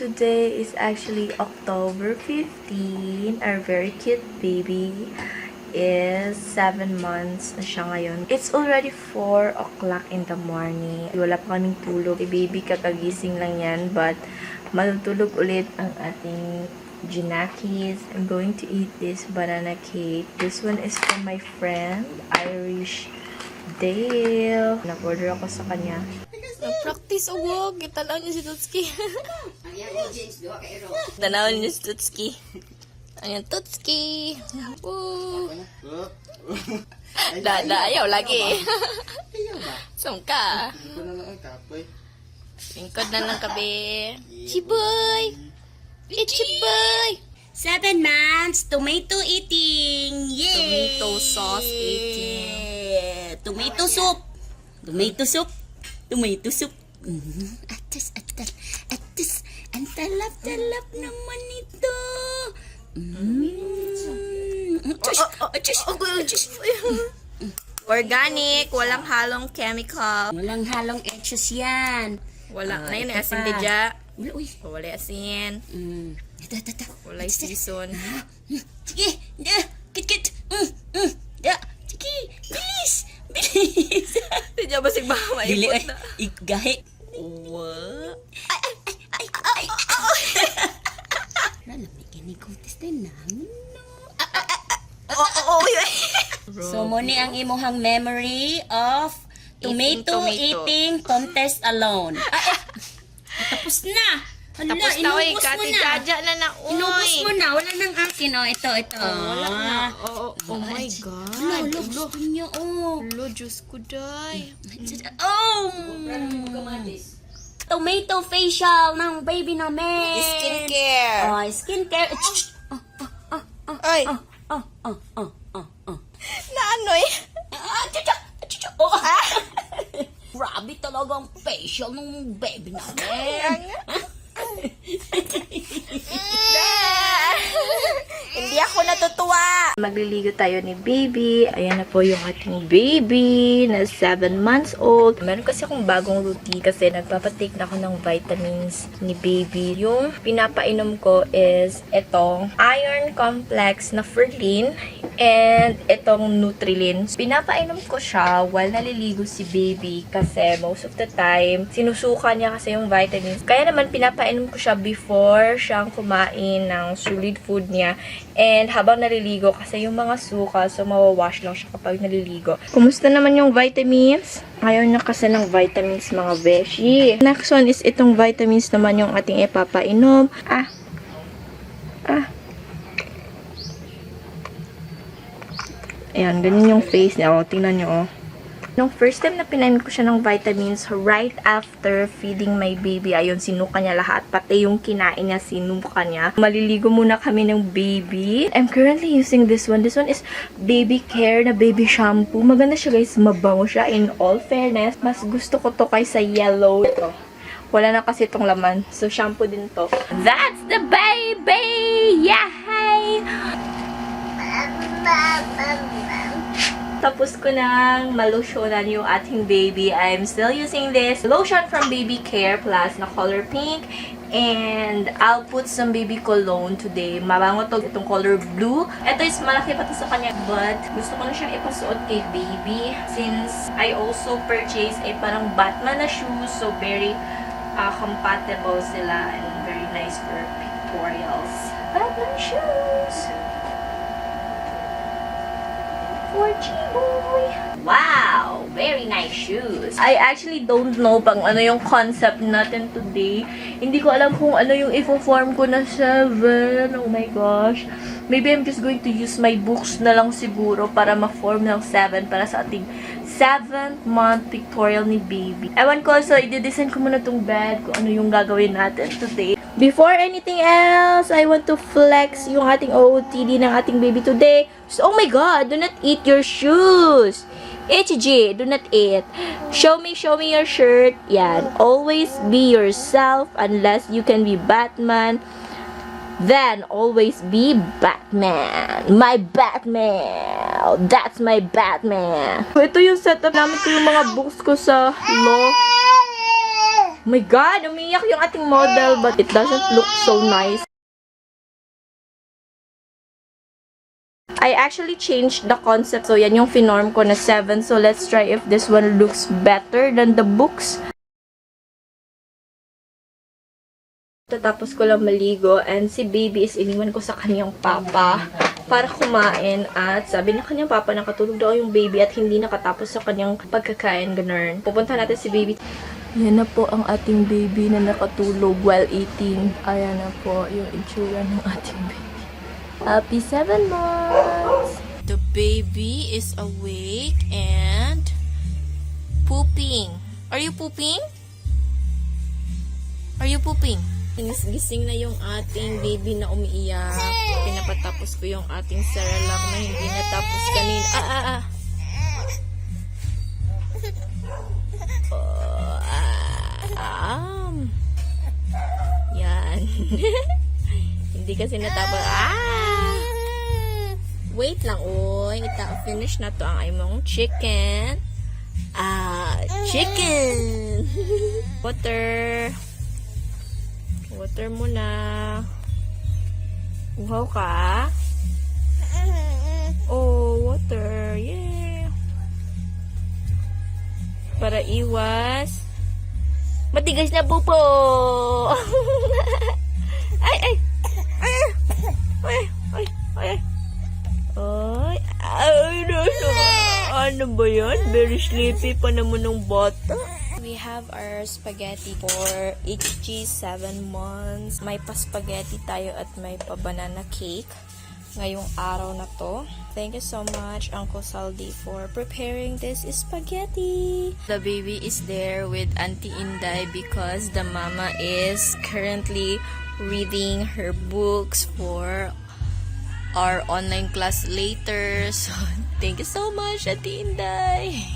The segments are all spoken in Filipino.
today is actually October 15. Our very cute baby is 7 months na siya ngayon. It's already 4 o'clock in the morning. Wala pa kaming tulog. Baby kakagising lang yan, but matutulog ulit ang ating Junakis. I'm going to eat this banana cake. This one is from my friend, Irish Dale. Nag-order ako sa kanya. Practice o wag. Italaw niyo si Tutski. Tanaw niyo si Tutski. Ayan, Tutski. Ayaw lagi. Sungka. Lingkod na lang kabe. Chiboy. It's Chiboy. 7 months, tomato eating. Yay! Tomato sauce eating. Tomato soup. Tomato soup. Tomato soup. Atas. Ang talap naman ito. Organic, walang halong chemical. Walang halong etchos yan. Wala na yun, asin dedya. Uy. Wala asin. Ito. Wala season. Sige. Kit. Sige. Bilis. Dedya basig ba Dili, maipot na. Igahi. What? Ay. Lalamigin ni Kutis din namin, no? So, muna ang imuhang memory of tomato eating contest alone. Tapos na! Hala, Tapos na, oy, inubos mo Kati na. Jaja na na, oy. Inubos mo na. Wala nang akin, oh. Ito. Wala na. Oh my God. Hala, gusto niya, oh. Lo, Diyos ko, day. Oh! Tomato facial ng baby namin. Skincare. Oh, skincare. Ay. Na ano eh? Oh. Grabe talagang facial ng baby namin. Hindi ako natutuwa. Magliligo tayo ni baby. Ayan na po yung ating baby na 7 months old. Meron kasi akong bagong routine kasi nagpapatake na ako ng vitamins ni baby. Yung pinapainom ko is itong iron complex na Ferlin and itong Nutrilin. Pinapainom ko siya while naliligo si baby kasi most of the time sinusuka niya kasi yung vitamins. Kaya naman pinapainom ko siya before siyang kumain ng solid food niya. And habang naliligo, kasi yung mga suka, so mawawash lang siya kapag naliligo. Kumusta naman yung vitamins? Ayaw na kasi ng vitamins, mga beshi. Next one is itong vitamins naman yung ating ipapainom. Ayan, ganyan yung face niya. O, tingnan nyo, o. Nung first time na pinainom ko siya ng vitamins, right after feeding my baby, ayun, sinuka niya lahat. Pati yung kinain niya, sinuka niya. Maliligo muna kami ng baby. I'm currently using this one. This one is Baby Care na baby shampoo. Maganda siya, guys. Mabango siya. In all fairness, mas gusto ko to kaysa yellow. Ito. Wala na kasi itong laman. So, shampoo din to. That's the baby! Yay! Tapos ko nang malusyonan yung ating baby. I'm still using this lotion from Baby Care Plus na color pink. And I'll put some baby cologne today. Mabango to, itong color blue. Ito is malaki pa to sa kanya, but gusto ko na siyang ipasuot kay baby. Since I also purchased a parang Batman na shoes. So very compatible sila and very nice for pictorials. Batman shoes! For Chiboy. Wow! Very nice shoes. I actually don't know pang ano yung concept natin today. Hindi ko alam kung ano yung i-form ko na 7. Oh my gosh. Maybe I'm just going to use my books na lang siguro para ma-form ng 7 para sa ating 7th month pictorial ni baby. Ewan ko, so i-design ko muna tong bed kung ano yung gagawin natin today. Before anything else, I want to flex yung ating OOTD ng ating baby today. So, oh my God, do not eat your shoes. HG, do not eat. Show me your shirt. Yan. Always be yourself unless you can be Batman. Then, always be Batman. My Batman. That's my Batman. Ito yung setup namin ko yung mga books ko sa law. Oh my God! Umiyak yung ating model, but it doesn't look so nice. I actually changed the concept. So, yan yung finorm ko na 7. So, let's try if this one looks better than the books. Tapos ko lang maligo and si baby is iniwan ko sa kanyang papa para kumain at sabi ng kanyang papa nakatulog daw yung baby at hindi nakatapos sa kanyang pagkakain, ganun. Pupunta natin si baby. Yan na po ang ating baby na nakatulog while eating. Ayan na po yung itsura ng ating baby. Happy 7 months! The baby is awake and pooping. Are you pooping? Are you pooping? Gising na yung ating baby na umiiyak. Pinapatapos ko yung ating Cerelac na hindi natapos kanina. Yan. Hindi kasi natapos. Wait lang, oy. Finish na to ang imong chicken. Chicken. Water. Water muna. Uhaw ka? Oh, water. Yeah. Para iwas. Matigas na pupo. Ay, ay. Ay, ay, ay, ay. Ay, ay, ano ba yan? Very sleepy pa naman ng bata. We have our spaghetti for HG 7 months. May pa-spaghetti tayo at may pa-banana cake ngayong araw na to. Thank you so much, Uncle Saldi, for preparing this spaghetti. The baby is there with Auntie Inday because the mama is currently reading her books for our online class later. So, thank you so much, Auntie Inday.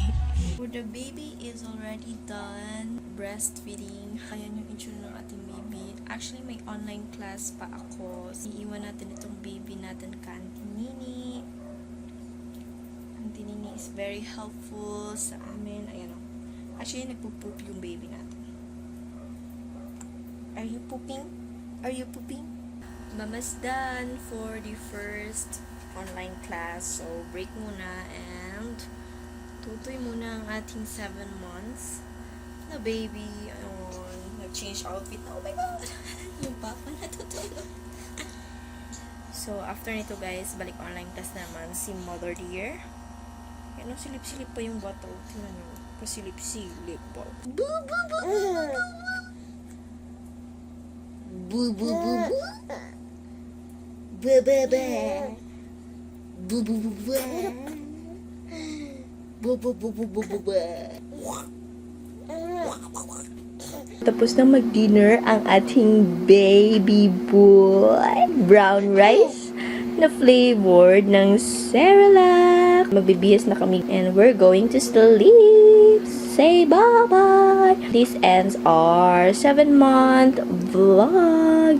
The baby is already done breastfeeding. Ayan yung itsura ng ating baby. Actually, may online class pa ako. Iiwan natin itong baby natin ka Auntie Nini. Auntie Nini is very helpful sa amin. Ayan o. Actually, nagpo-poop yung baby natin. Are you pooping? Are you pooping? Mama's done for the first online class. So, break muna and tutoy muna ang ating 7 months na baby. Ayun, nag-change outfit na. Oh my God! Yung papa natutulog. So, after nito guys, balik online class naman si Mother Dear. Yan, silip-silip pa yung bata. Tingnan nyo. Pasilip-silip pa. Boo, boo, boo, boo, boo, boo, boo, boo, boo. Ba, ba, ba. Boo, boo, boo, boo. Tapos na mag-dinner ang ating baby boy. Brown rice na flavored ng Cerelac. Magbibihis na kami and we're going to sleep. Say bye-bye. This ends our 7-month vlog.